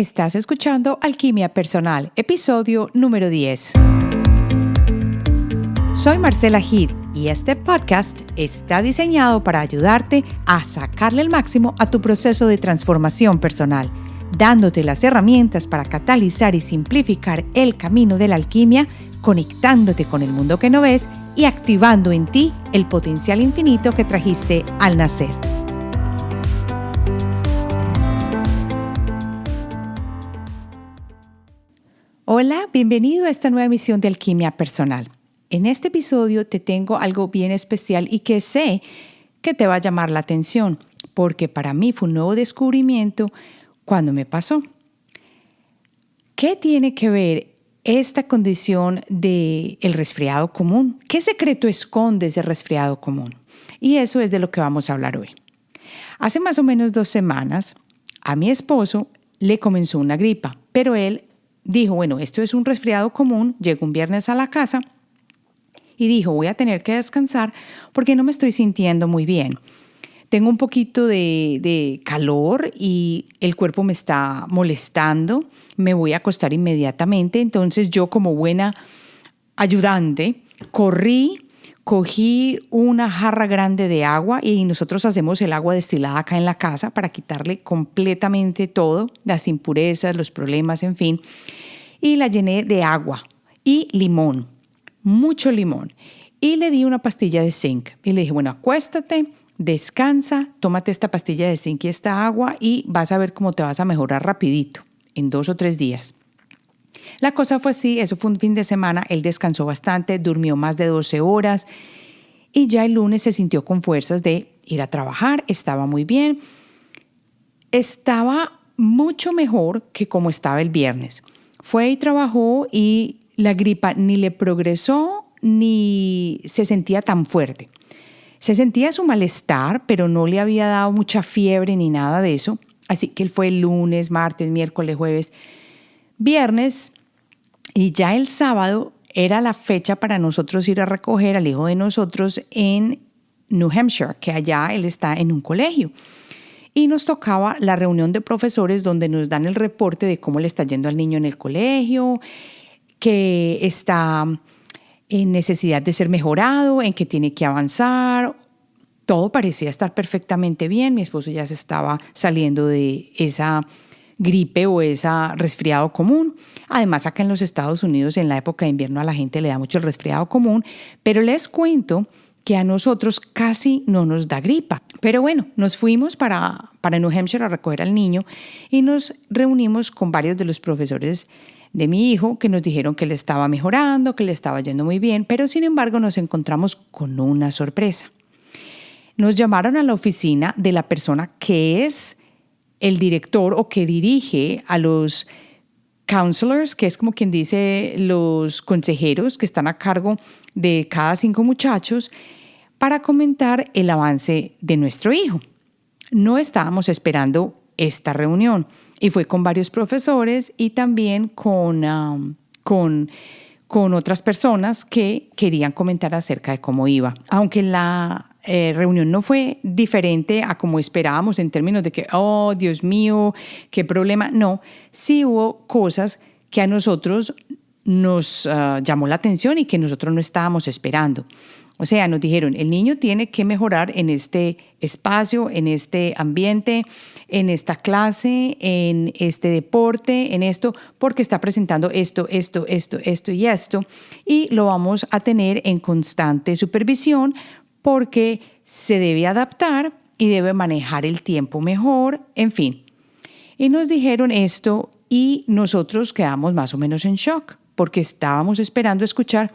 Estás escuchando Alquimia Personal, episodio número 10. Soy Marcela Gid y este podcast está diseñado para ayudarte a sacarle el máximo a tu proceso de transformación personal, dándote las herramientas para catalizar y simplificar el camino de la alquimia, conectándote con el mundo que no ves y activando en ti el potencial infinito que trajiste al nacer. Hola, bienvenido a esta nueva emisión de Alquimia Personal. En este episodio te tengo algo bien especial y que sé que te va a llamar la atención, porque para mí fue un nuevo descubrimiento cuando me pasó. ¿Qué tiene que ver esta condición del resfriado común? ¿Qué secreto esconde ese resfriado común? Y eso es de lo que vamos a hablar hoy. Hace más o menos 2 semanas a mi esposo le comenzó una gripa, pero él dijo, bueno, esto es un resfriado común. Llegó un viernes a la casa y dijo, voy a tener que descansar porque no me estoy sintiendo muy bien. Tengo un poquito de calor y el cuerpo me está molestando. Me voy a acostar inmediatamente. Entonces yo, como buena ayudante, cogí una jarra grande de agua y nosotros hacemos el agua destilada acá en la casa para quitarle completamente todo, las impurezas, los problemas, en fin. Y la llené de agua y limón, mucho limón. Y le di una pastilla de zinc. Y le dije, bueno, acuéstate, descansa, tómate esta pastilla de zinc y esta agua y vas a ver cómo te vas a mejorar rapidito, en 2 o 3 días. La cosa fue así, eso fue un fin de semana, él descansó bastante, durmió más de 12 horas y ya el lunes se sintió con fuerzas de ir a trabajar, estaba muy bien, estaba mucho mejor que como estaba el viernes. Fue y trabajó y la gripa ni le progresó ni se sentía tan fuerte. Se sentía su malestar, pero no le había dado mucha fiebre ni nada de eso. Así que él fue el lunes, martes, miércoles, jueves, viernes. Y ya el sábado era la fecha para nosotros ir a recoger al hijo de nosotros en New Hampshire, que allá él está en un colegio. Y nos tocaba la reunión de profesores donde nos dan el reporte de cómo le está yendo al niño en el colegio, que está en necesidad de ser mejorado, en que tiene que avanzar. Todo parecía estar perfectamente bien. Mi esposo ya se estaba saliendo de esa gripe o esa resfriado común. Además, acá en los Estados Unidos, en la época de invierno, a la gente le da mucho el resfriado común, pero les cuento que a nosotros casi no nos da gripa. Pero bueno, nos fuimos para New Hampshire a recoger al niño y nos reunimos con varios de los profesores de mi hijo que nos dijeron que le estaba mejorando, que le estaba yendo muy bien, pero sin embargo nos encontramos con una sorpresa. Nos llamaron a la oficina de la persona que es el director o que dirige a los counselors, que es como quien dice los consejeros que están a cargo de cada 5 muchachos, para comentar el avance de nuestro hijo. No estábamos esperando esta reunión y fue con varios profesores y también con otras personas que querían comentar acerca de cómo iba. Aunque la reunión no fue diferente a como esperábamos en términos de que, oh, Dios mío, qué problema. No, sí hubo cosas que a nosotros nos llamó la atención y que nosotros no estábamos esperando. O sea, nos dijeron, el niño tiene que mejorar en este espacio, en este ambiente, en esta clase, en este deporte, en esto, porque está presentando esto y esto. Y lo vamos a tener en constante supervisión porque se debe adaptar y debe manejar el tiempo mejor, en fin. Y nos dijeron esto y nosotros quedamos más o menos en shock porque estábamos esperando escuchar,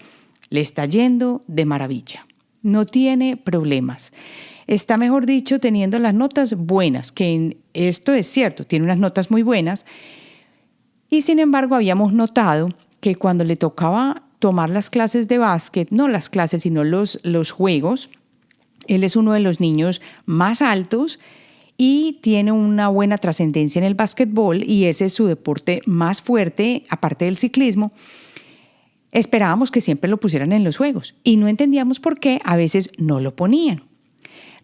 le está yendo de maravilla, no tiene problemas. Está, mejor dicho, teniendo las notas buenas, que esto es cierto, tiene unas notas muy buenas. Y sin embargo, habíamos notado que cuando le tocaba tomar las clases de básquet, no las clases, sino los juegos, él es uno de los niños más altos y tiene una buena trascendencia en el básquetbol y ese es su deporte más fuerte, aparte del ciclismo. Esperábamos que siempre lo pusieran en los juegos y no entendíamos por qué a veces no lo ponían.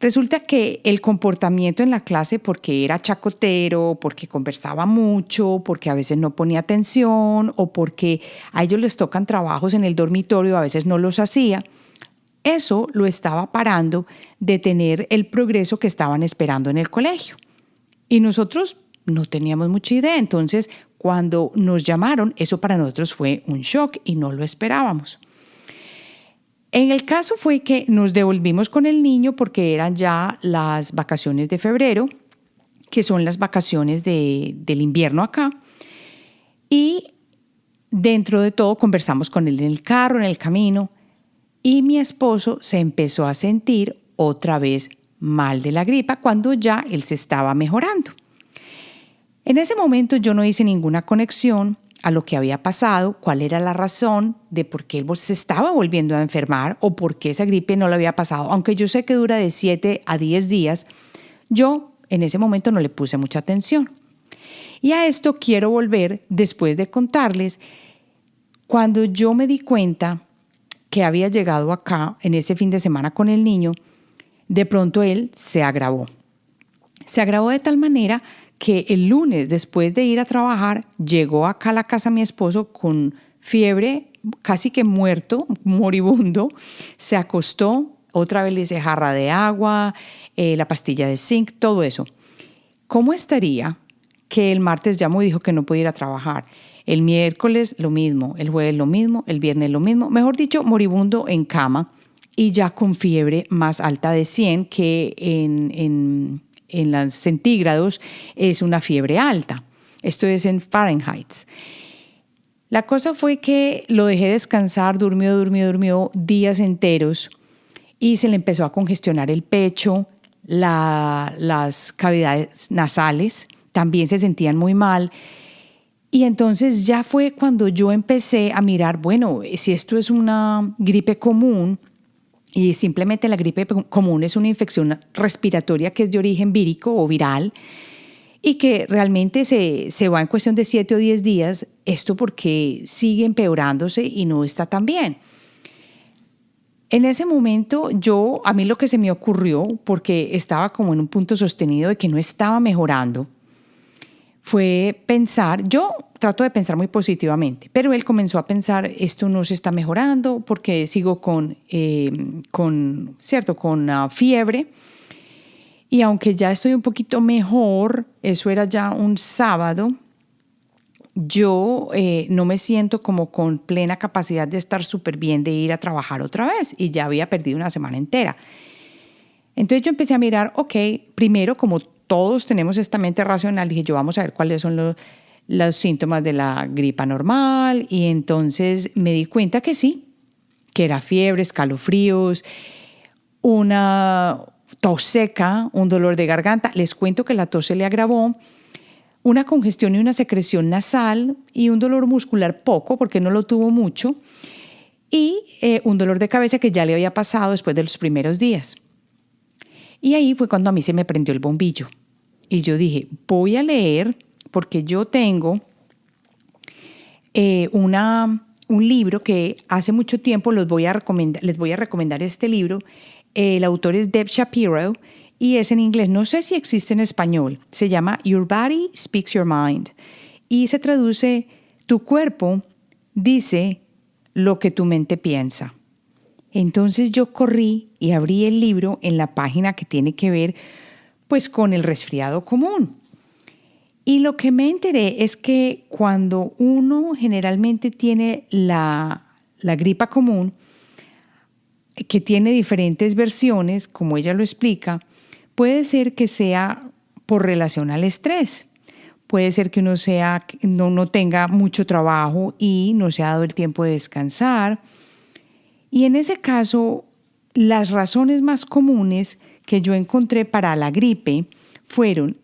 Resulta que el comportamiento en la clase, porque era chacotero, porque conversaba mucho, porque a veces no ponía atención o porque a ellos les tocan trabajos en el dormitorio, a veces no los hacía, eso lo estaba parando de tener el progreso que estaban esperando en el colegio. Y nosotros no teníamos mucha idea. Entonces, cuando nos llamaron, eso para nosotros fue un shock y no lo esperábamos. En el caso fue que nos devolvimos con el niño porque eran ya las vacaciones de febrero, que son las vacaciones del invierno acá. Y dentro de todo conversamos con él en el carro, en el camino, y mi esposo se empezó a sentir otra vez mal de la gripa cuando ya él se estaba mejorando. En ese momento yo no hice ninguna conexión a lo que había pasado, cuál era la razón de por qué él se estaba volviendo a enfermar o por qué esa gripe no le había pasado. Aunque yo sé que dura de 7 a 10 días, yo en ese momento no le puse mucha atención. Y a esto quiero volver después de contarles cuando yo me di cuenta que había llegado acá en ese fin de semana con el niño, de pronto él se agravó. Se agravó de tal manera que el lunes, después de ir a trabajar, llegó acá a la casa mi esposo con fiebre, casi que muerto, moribundo, se acostó, otra vez le hice jarra de agua, la pastilla de zinc, todo eso. ¿Cómo estaría que el martes llamó y dijo que no podía ir a trabajar? El miércoles lo mismo, el jueves lo mismo, el viernes lo mismo, mejor dicho, moribundo en cama y ya con fiebre más alta de 100 que en los centígrados es una fiebre alta. Esto es en Fahrenheit. La cosa fue que lo dejé descansar, durmió días enteros y se le empezó a congestionar el pecho, las cavidades nasales también se sentían muy mal. Y entonces ya fue cuando yo empecé a mirar, bueno, si esto es una gripe común, y simplemente la gripe común es una infección respiratoria que es de origen vírico o viral y que realmente se va en cuestión de 7 o 10 días, esto porque sigue empeorándose y no está tan bien. En ese momento a mí lo que se me ocurrió, porque estaba como en un punto sostenido de que no estaba mejorando, fue pensar, yo trato de pensar muy positivamente, pero él comenzó a pensar, esto no se está mejorando porque sigo con fiebre y aunque ya estoy un poquito mejor, eso era ya un sábado, yo no me siento como con plena capacidad de estar súper bien de ir a trabajar otra vez y ya había perdido una semana entera. Entonces yo empecé a mirar, primero como todos tenemos esta mente racional, dije yo vamos a ver cuáles son los síntomas de la gripa normal y entonces me di cuenta que sí, que era fiebre, escalofríos, una tos seca, un dolor de garganta. Les cuento que la tos se le agravó, una congestión y una secreción nasal y un dolor muscular poco porque no lo tuvo mucho y un dolor de cabeza que ya le había pasado después de los primeros días. Y ahí fue cuando a mí se me prendió el bombillo. Y yo dije, voy a leer, porque yo tengo un libro que hace mucho tiempo les voy a recomendar este libro. El autor es Deb Shapiro y es en inglés. No sé si existe en español. Se llama Your Body Speaks Your Mind. Y se traduce, tu cuerpo dice lo que tu mente piensa. Entonces yo corrí y abrí el libro en la página que tiene que ver pues con el resfriado común. Y lo que me enteré es que cuando uno generalmente tiene la gripa común, que tiene diferentes versiones, como ella lo explica, puede ser que sea por relación al estrés. Puede ser que uno no tenga mucho trabajo y no se ha dado el tiempo de descansar. Y en ese caso, las razones más comunes que yo encontré para la gripe fueron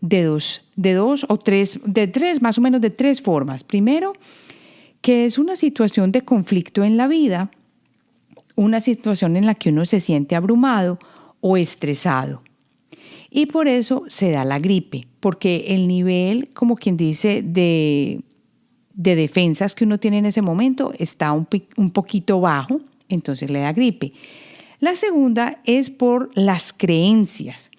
más o menos de tres formas. Primero, que es una situación de conflicto en la vida, una situación en la que uno se siente abrumado o estresado. Y por eso se da la gripe, porque el nivel, como quien dice, de defensas que uno tiene en ese momento está un poquito bajo, entonces le da gripe. La segunda es por las creencias.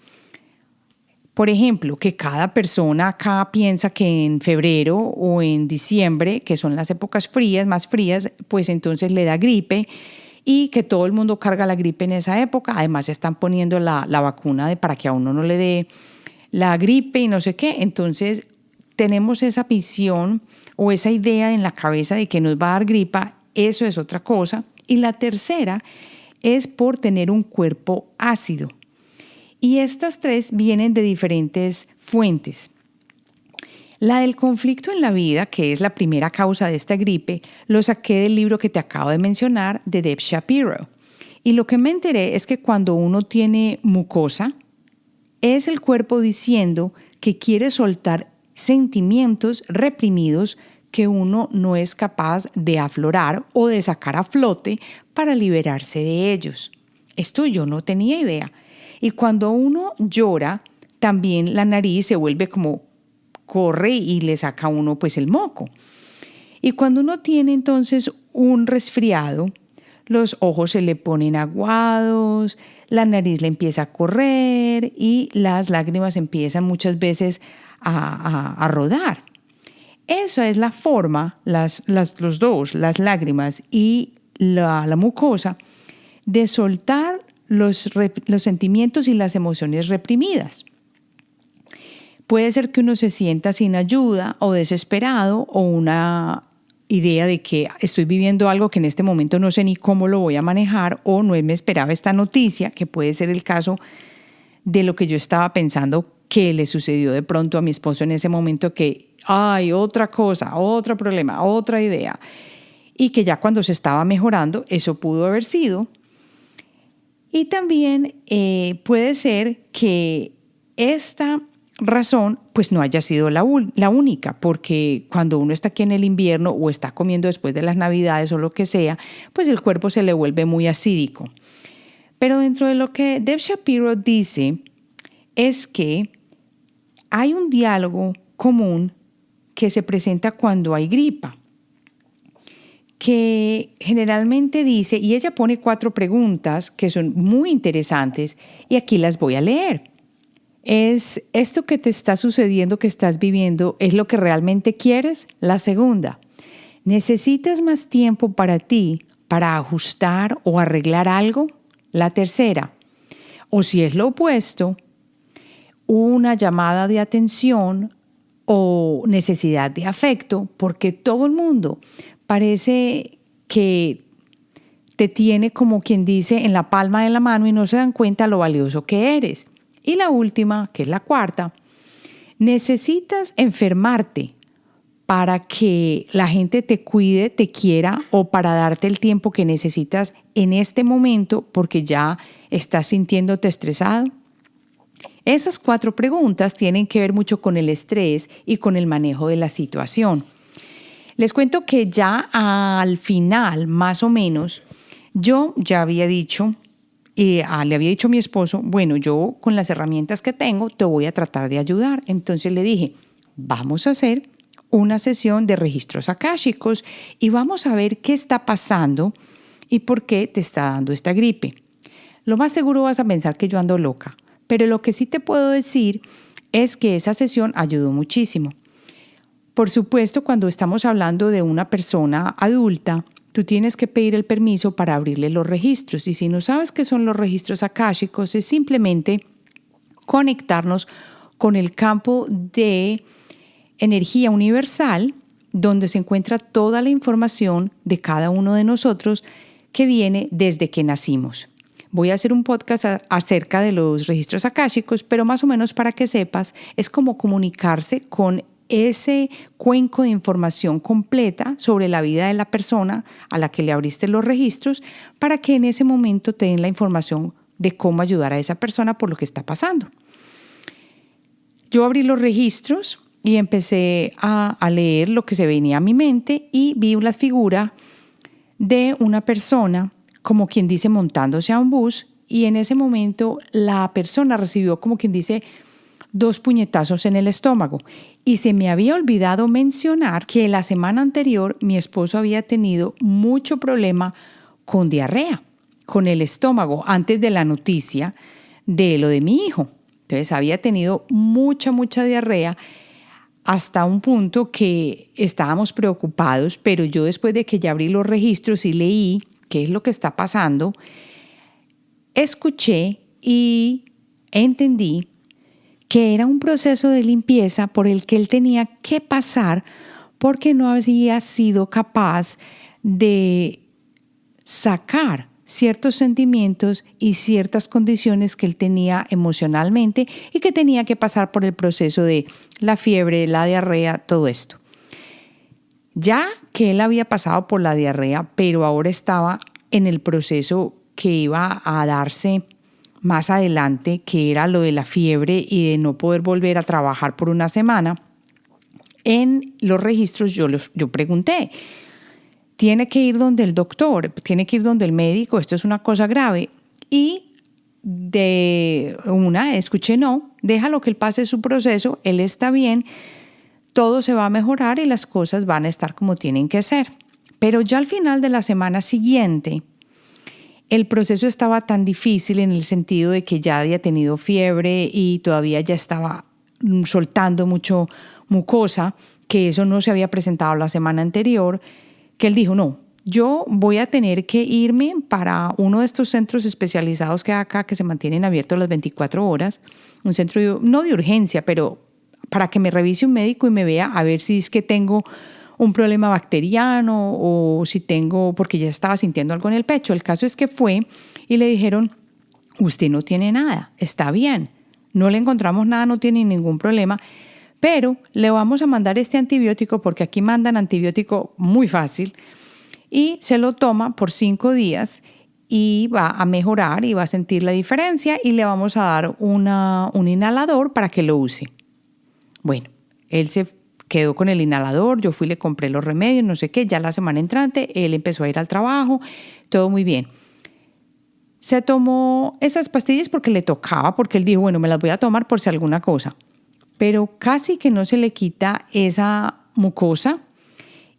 Por ejemplo, que cada persona acá piensa que en febrero o en diciembre, que son las épocas frías, más frías, pues entonces le da gripe y que todo el mundo carga la gripe en esa época. Además están poniendo la vacuna para que a uno no le dé la gripe y no sé qué. Entonces tenemos esa visión o esa idea en la cabeza de que nos va a dar gripa. Eso es otra cosa. Y la tercera es por tener un cuerpo ácido. Y estas tres vienen de diferentes fuentes. La del conflicto en la vida, que es la primera causa de esta gripe, lo saqué del libro que te acabo de mencionar, de Deb Shapiro. Y lo que me enteré es que cuando uno tiene mucosa, es el cuerpo diciendo que quiere soltar sentimientos reprimidos que uno no es capaz de aflorar o de sacar a flote para liberarse de ellos. Esto yo no tenía idea. Y cuando uno llora, también la nariz se vuelve como corre y le saca a uno pues el moco. Y cuando uno tiene entonces un resfriado, los ojos se le ponen aguados, la nariz le empieza a correr y las lágrimas empiezan muchas veces a rodar. Esa es la forma, las lágrimas y la mucosa, de soltar los sentimientos y las emociones reprimidas. Puede ser que uno se sienta sin ayuda o desesperado o una idea de que estoy viviendo algo que en este momento no sé ni cómo lo voy a manejar o no me esperaba esta noticia, que puede ser el caso de lo que yo estaba pensando que le sucedió de pronto a mi esposo en ese momento, que hay otra cosa, otro problema, otra idea, y que ya cuando se estaba mejorando eso pudo haber sido. Y también puede ser que esta razón pues no haya sido la única, porque cuando uno está aquí en el invierno o está comiendo después de las Navidades o lo que sea, pues el cuerpo se le vuelve muy acídico. Pero dentro de lo que Deb Shapiro dice es que hay un diálogo común que se presenta cuando hay gripa, que generalmente dice, y ella pone 4 preguntas que son muy interesantes y aquí las voy a leer. ¿Es esto que te está sucediendo, que estás viviendo, es lo que realmente quieres? La segunda, ¿necesitas más tiempo para ti para ajustar o arreglar algo? La tercera, o si es lo opuesto, una llamada de atención o necesidad de afecto, porque todo el mundo parece que te tiene, como quien dice, en la palma de la mano y no se dan cuenta lo valioso que eres. Y la última, que es la cuarta, necesitas enfermarte para que la gente te cuide, te quiera o para darte el tiempo que necesitas en este momento porque ya estás sintiéndote estresado. Esas 4 preguntas tienen que ver mucho con el estrés y con el manejo de la situación. Les cuento que ya al final, más o menos, yo ya había dicho, le había dicho a mi esposo, bueno, yo con las herramientas que tengo te voy a tratar de ayudar. Entonces le dije, vamos a hacer una sesión de registros akáshicos y vamos a ver qué está pasando y por qué te está dando esta gripe. Lo más seguro vas a pensar que yo ando loca, pero lo que sí te puedo decir es que esa sesión ayudó muchísimo. Por supuesto, cuando estamos hablando de una persona adulta, tú tienes que pedir el permiso para abrirle los registros. Y si no sabes qué son los registros akáshicos, es simplemente conectarnos con el campo de energía universal, donde se encuentra toda la información de cada uno de nosotros que viene desde que nacimos. Voy a hacer un podcast acerca de los registros akáshicos, pero más o menos para que sepas, es como comunicarse con ese cuenco de información completa sobre la vida de la persona a la que le abriste los registros para que en ese momento te den la información de cómo ayudar a esa persona por lo que está pasando. Yo abrí los registros y empecé a leer lo que se venía a mi mente y vi una figura de una persona, como quien dice, montándose a un bus, y en ese momento la persona recibió, como quien dice, 2 puñetazos en el estómago. Y se me había olvidado mencionar que la semana anterior mi esposo había tenido mucho problema con diarrea, con el estómago antes de la noticia de lo de mi hijo. Entonces había tenido mucha diarrea hasta un punto que estábamos preocupados, pero yo después de que ya abrí los registros y leí qué es lo que está pasando, escuché y entendí que era un proceso de limpieza por el que él tenía que pasar porque no había sido capaz de sacar ciertos sentimientos y ciertas condiciones que él tenía emocionalmente y que tenía que pasar por el proceso de la fiebre, la diarrea, todo esto. Ya que él había pasado por la diarrea, pero ahora estaba en el proceso que iba a darse más adelante, que era lo de la fiebre y de no poder volver a trabajar por una semana, en los registros yo pregunté, tiene que ir donde el doctor, tiene que ir donde el médico, esto es una cosa grave. Y de una escuché, no, déjalo que él pase su proceso, él está bien, todo se va a mejorar y las cosas van a estar como tienen que ser. Pero ya al final de la semana siguiente, el proceso estaba tan difícil en el sentido de que ya había tenido fiebre y todavía ya estaba soltando mucho mucosa, que eso no se había presentado la semana anterior, que él dijo, no, yo voy a tener que irme para uno de estos centros especializados que hay acá, que se mantienen abiertos las 24 horas, un centro no de urgencia, pero para que me revise un médico y me vea a ver si es que tengo un problema bacteriano o si tengo, porque ya estaba sintiendo algo en el pecho. El caso es que fue y le dijeron, usted no tiene nada, está bien, no le encontramos nada, no tiene ningún problema, pero le vamos a mandar este antibiótico porque aquí mandan antibiótico muy fácil y se lo toma por 5 días y va a mejorar y va a sentir la diferencia y le vamos a dar un inhalador para que lo use. Bueno, él se quedó con el inhalador, yo fui y le compré los remedios, no sé qué, ya la semana entrante él empezó a ir al trabajo, todo muy bien. Se tomó esas pastillas porque le tocaba, porque él dijo, bueno, me las voy a tomar por si alguna cosa. Pero casi que no se le quita esa mucosa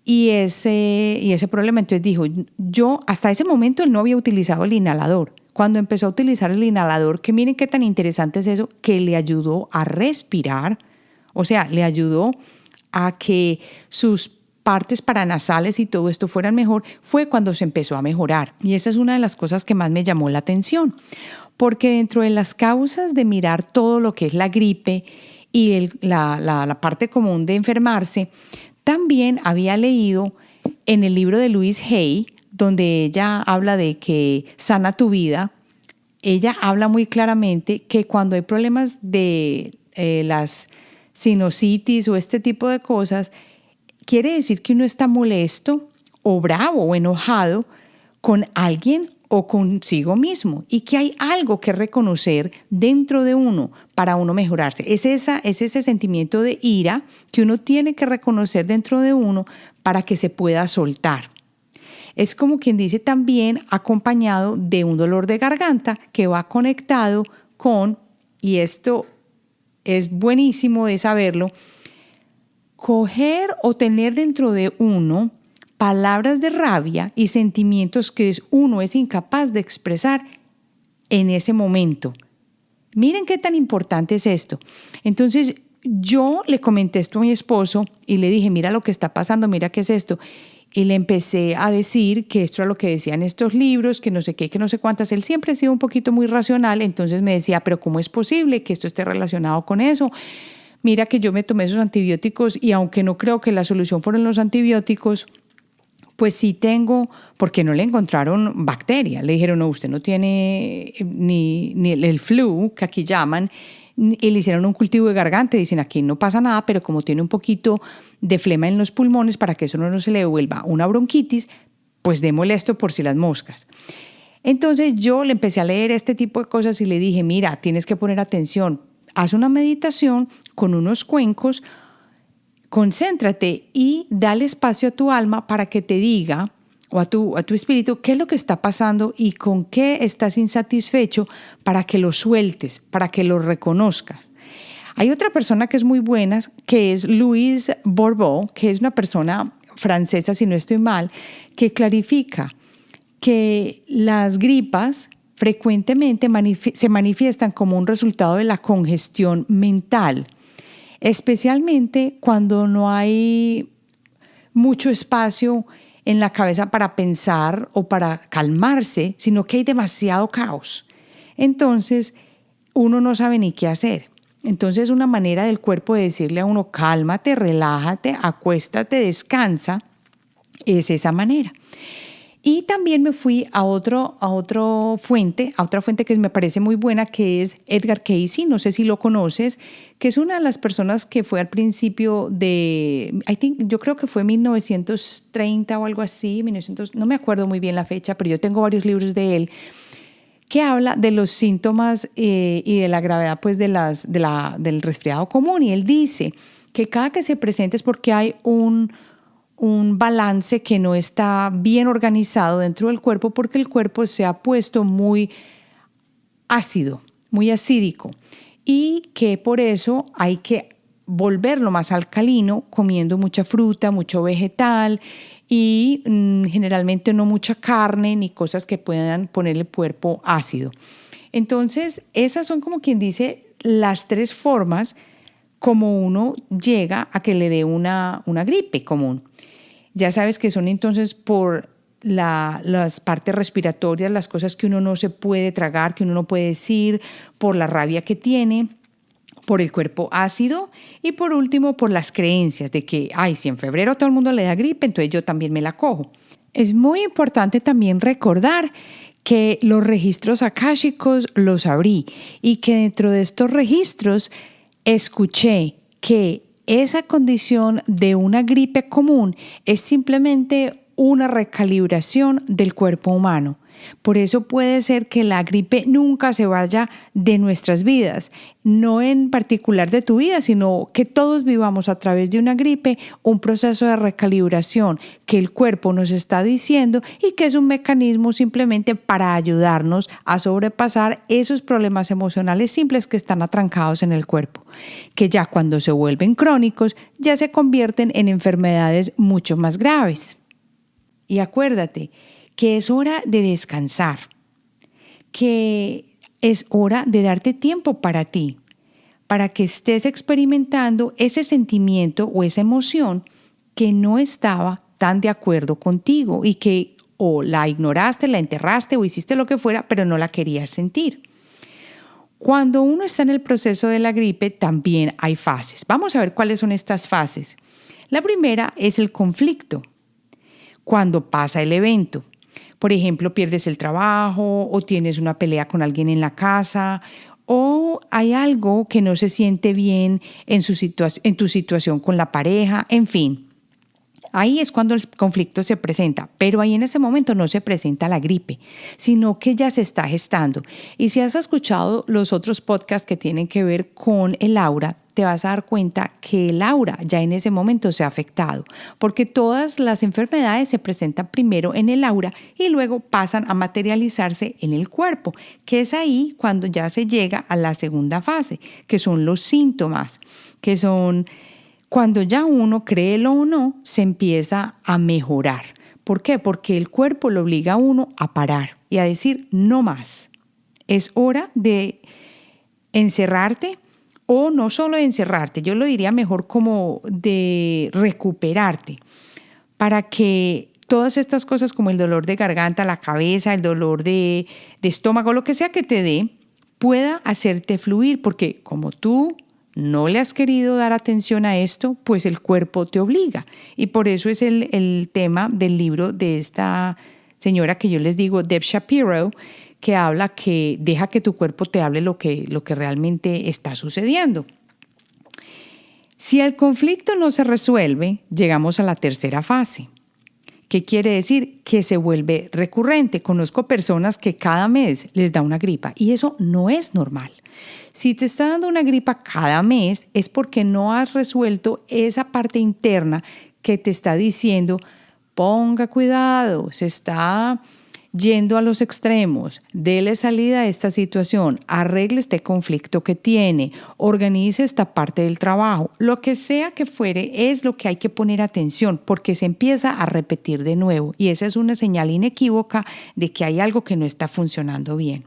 y ese problema. Entonces dijo, yo hasta ese momento él no había utilizado el inhalador. Cuando empezó a utilizar el inhalador, que miren qué tan interesante es eso, que le ayudó a respirar, o sea, le ayudó a que sus partes paranasales y todo esto fueran mejor, fue cuando se empezó a mejorar. Y esa es una de las cosas que más me llamó la atención, porque dentro de las causas de mirar todo lo que es la gripe y la parte común de enfermarse, también había leído en el libro de Louise Hay, donde ella habla de que sana tu vida, ella habla muy claramente que cuando hay problemas de las sinusitis o este tipo de cosas, quiere decir que uno está molesto o bravo o enojado con alguien o consigo mismo y que hay algo que reconocer dentro de uno para uno mejorarse. Es ese sentimiento de ira que uno tiene que reconocer dentro de uno para que se pueda soltar. Es como quien dice también acompañado de un dolor de garganta que va conectado con, y esto es buenísimo de saberlo, coger o tener dentro de uno palabras de rabia y sentimientos que uno es incapaz de expresar en ese momento. Miren qué tan importante es esto. Entonces, yo le comenté esto a mi esposo y le dije, mira lo que está pasando, mira qué es esto. Y le empecé a decir que esto era lo que decían estos libros, que no sé qué, que no sé cuántas. Él siempre ha sido un poquito muy racional, entonces me decía, pero ¿cómo es posible que esto esté relacionado con eso? Mira que yo me tomé esos antibióticos y aunque no creo que la solución fueron los antibióticos, pues sí tengo, porque no le encontraron bacteria. Le dijeron, no, usted no tiene ni el flu, que aquí llaman, y le hicieron un cultivo de garganta. Dicen, aquí no pasa nada, pero como tiene un poquito de flema en los pulmones, para que eso no se le vuelva una bronquitis, pues démosle esto por si las moscas. Entonces yo le empecé a leer este tipo de cosas y le dije, mira, tienes que poner atención, haz una meditación con unos cuencos, concéntrate y dale espacio a tu alma para que te diga, o a tu espíritu, qué es lo que está pasando y con qué estás insatisfecho para que lo sueltes, para que lo reconozcas. Hay otra persona que es muy buena, que es Louise Bourbeau, que es una persona francesa, si no estoy mal, que clarifica que las gripas frecuentemente se manifiestan como un resultado de la congestión mental, especialmente cuando no hay mucho espacio en la cabeza para pensar o para calmarse, sino que hay demasiado caos. Entonces, uno no sabe ni qué hacer. Entonces, una manera del cuerpo de decirle a uno, cálmate, relájate, acuéstate, descansa, es esa manera. Y también me fui a otra fuente que me parece muy buena, que es Edgar Cayce, no sé si lo conoces, que es una de las personas que fue al principio yo creo que fue 1930 o algo así, no me acuerdo muy bien la fecha, pero yo tengo varios libros de él, que habla de los síntomas y de la gravedad pues, del resfriado común. Y él dice que cada que se presenta es porque hay un balance que no está bien organizado dentro del cuerpo, porque el cuerpo se ha puesto muy ácido, muy acídico, y que por eso hay que volverlo más alcalino comiendo mucha fruta, mucho vegetal y generalmente no mucha carne ni cosas que puedan poner el cuerpo ácido. Entonces, esas son, como quien dice, las tres formas como uno llega a que le dé una gripe común. Ya sabes que son entonces por las partes respiratorias, las cosas que uno no se puede tragar, que uno no puede decir, por la rabia que tiene, por el cuerpo ácido y por último por las creencias de que, si en febrero todo el mundo le da gripe, entonces yo también me la cojo. Es muy importante también recordar que los registros akáshicos los abrí y que dentro de estos registros escuché que esa condición de una gripe común es simplemente una recalibración del cuerpo humano. Por eso puede ser que la gripe nunca se vaya de nuestras vidas, no en particular de tu vida, sino que todos vivamos a través de una gripe un proceso de recalibración que el cuerpo nos está diciendo y que es un mecanismo simplemente para ayudarnos a sobrepasar esos problemas emocionales simples que están atrancados en el cuerpo, que ya cuando se vuelven crónicos ya se convierten en enfermedades mucho más graves. Y acuérdate que es hora de descansar, que es hora de darte tiempo para ti, para que estés experimentando ese sentimiento o esa emoción que no estaba tan de acuerdo contigo y que o la ignoraste, la enterraste o hiciste lo que fuera, pero no la querías sentir. Cuando uno está en el proceso de la gripe, también hay fases. Vamos a ver cuáles son estas fases. La primera es el conflicto. Cuando pasa el evento. Por ejemplo, pierdes el trabajo o tienes una pelea con alguien en la casa o hay algo que no se siente bien en tu situación con la pareja, en fin. Ahí es cuando el conflicto se presenta, pero ahí en ese momento no se presenta la gripe, sino que ya se está gestando. Y si has escuchado los otros podcasts que tienen que ver con el aura, te vas a dar cuenta que el aura ya en ese momento se ha afectado, porque todas las enfermedades se presentan primero en el aura y luego pasan a materializarse en el cuerpo, que es ahí cuando ya se llega a la segunda fase, que son los síntomas, que son cuando ya uno, créelo o no, se empieza a mejorar. ¿Por qué? Porque el cuerpo lo obliga a uno a parar y a decir no más. Es hora de encerrarte o no solo de encerrarte, yo lo diría mejor como de recuperarte para que todas estas cosas como el dolor de garganta, la cabeza, el dolor de estómago, lo que sea que te dé, pueda hacerte fluir porque como tú no le has querido dar atención a esto, pues el cuerpo te obliga. Y por eso es el tema del libro de esta señora que yo les digo, Deb Shapiro, que habla que deja que tu cuerpo te hable lo que realmente está sucediendo. Si el conflicto no se resuelve, llegamos a la tercera fase. ¿Qué quiere decir? Que se vuelve recurrente. Conozco personas que cada mes les da una gripa y eso no es normal. Si te está dando una gripa cada mes es porque no has resuelto esa parte interna que te está diciendo, ponga cuidado, se está yendo a los extremos, dele salida a esta situación, arregle este conflicto que tiene, organice esta parte del trabajo, lo que sea que fuere es lo que hay que poner atención porque se empieza a repetir de nuevo y esa es una señal inequívoca de que hay algo que no está funcionando bien.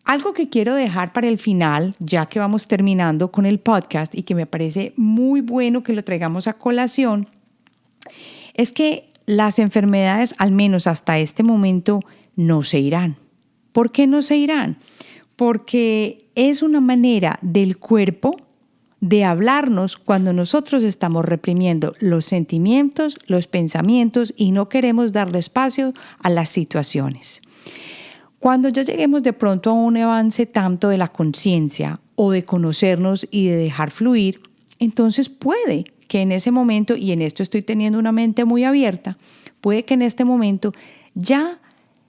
Algo que quiero dejar para el final, ya que vamos terminando con el podcast y que me parece muy bueno que lo traigamos a colación, es que las enfermedades, al menos hasta este momento, no se irán. ¿Por qué no se irán? Porque es una manera del cuerpo de hablarnos cuando nosotros estamos reprimiendo los sentimientos, los pensamientos y no queremos darle espacio a las situaciones. Cuando ya lleguemos de pronto a un avance tanto de la conciencia o de conocernos y de dejar fluir, entonces puede que en ese momento, y en esto estoy teniendo una mente muy abierta, puede que en este momento ya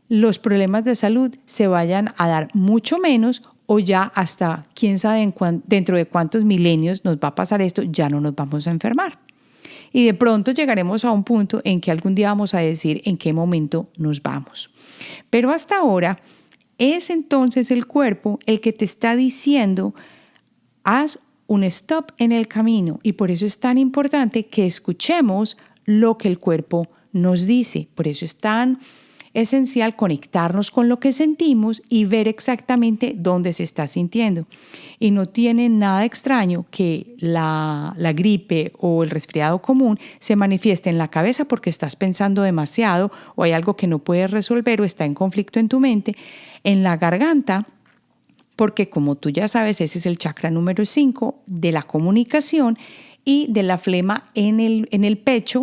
los problemas de salud se vayan a dar mucho menos o ya hasta quién sabe dentro de cuántos milenios nos va a pasar esto, ya no nos vamos a enfermar. Y de pronto llegaremos a un punto en que algún día vamos a decir en qué momento nos vamos. Pero hasta ahora es entonces el cuerpo el que te está diciendo, haz un stop en el camino y por eso es tan importante que escuchemos lo que el cuerpo nos dice. Por eso es tan esencial conectarnos con lo que sentimos y ver exactamente dónde se está sintiendo. Y no tiene nada extraño que la gripe o el resfriado común se manifieste en la cabeza porque estás pensando demasiado o hay algo que no puedes resolver o está en conflicto en tu mente, en la garganta, porque como tú ya sabes, ese es el chakra número 5 de la comunicación y de la flema en el pecho.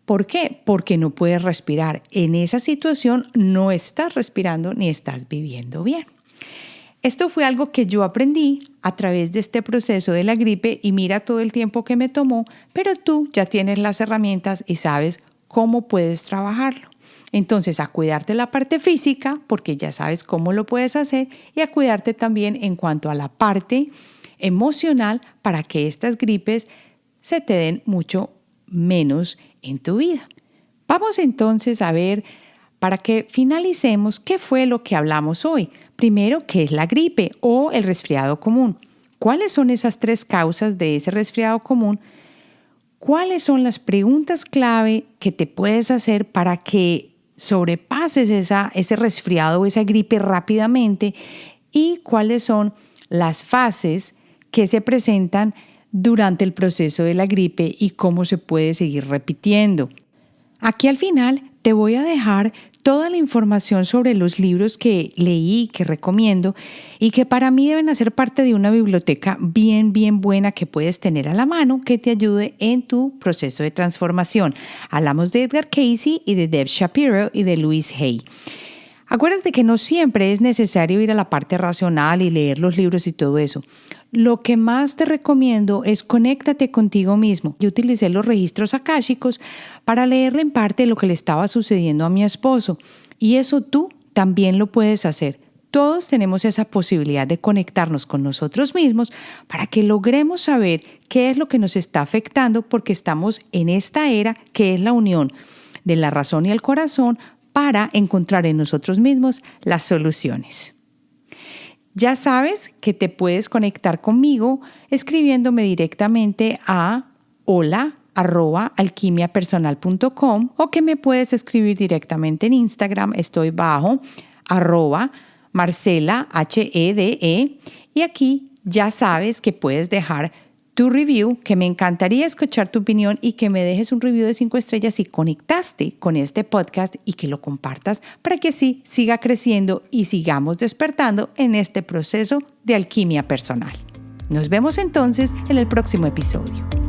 ¿Por qué? Porque no puedes respirar. En esa situación no estás respirando ni estás viviendo bien. Esto fue algo que yo aprendí a través de este proceso de la gripe y mira todo el tiempo que me tomó, pero tú ya tienes las herramientas y sabes cómo puedes trabajarlo. Entonces, a cuidarte la parte física, porque ya sabes cómo lo puedes hacer, y a cuidarte también en cuanto a la parte emocional para que estas gripes se te den mucho menos en tu vida. Vamos entonces a ver, para que finalicemos, qué fue lo que hablamos hoy. Primero, ¿qué es la gripe o el resfriado común? ¿Cuáles son esas 3 causas de ese resfriado común? ¿Cuáles son las preguntas clave que te puedes hacer para que sobrepases ese resfriado o esa gripe rápidamente? ¿Y cuáles son las fases que se presentan durante el proceso de la gripe y cómo se puede seguir repitiendo? Aquí al final te voy a dejar toda la información sobre los libros que leí, que recomiendo y que para mí deben hacer parte de una biblioteca bien buena que puedes tener a la mano que te ayude en tu proceso de transformación. Hablamos de Edgar Cayce y de Deb Shapiro y de Louise Hay. Acuérdate que no siempre es necesario ir a la parte racional y leer los libros y todo eso. Lo que más te recomiendo es conéctate contigo mismo. Yo utilicé los registros akáshicos para leer en parte lo que le estaba sucediendo a mi esposo y eso tú también lo puedes hacer. Todos tenemos esa posibilidad de conectarnos con nosotros mismos para que logremos saber qué es lo que nos está afectando porque estamos en esta era que es la unión de la razón y el corazón para encontrar en nosotros mismos las soluciones. Ya sabes que te puedes conectar conmigo escribiéndome directamente a hola@alquimiapersonal.com o que me puedes escribir directamente en Instagram. Estoy bajo @Marcela HEDE y aquí ya sabes que puedes dejar tu review, que me encantaría escuchar tu opinión y que me dejes un review de 5 estrellas si conectaste con este podcast y que lo compartas para que así siga creciendo y sigamos despertando en este proceso de alquimia personal. Nos vemos entonces en el próximo episodio.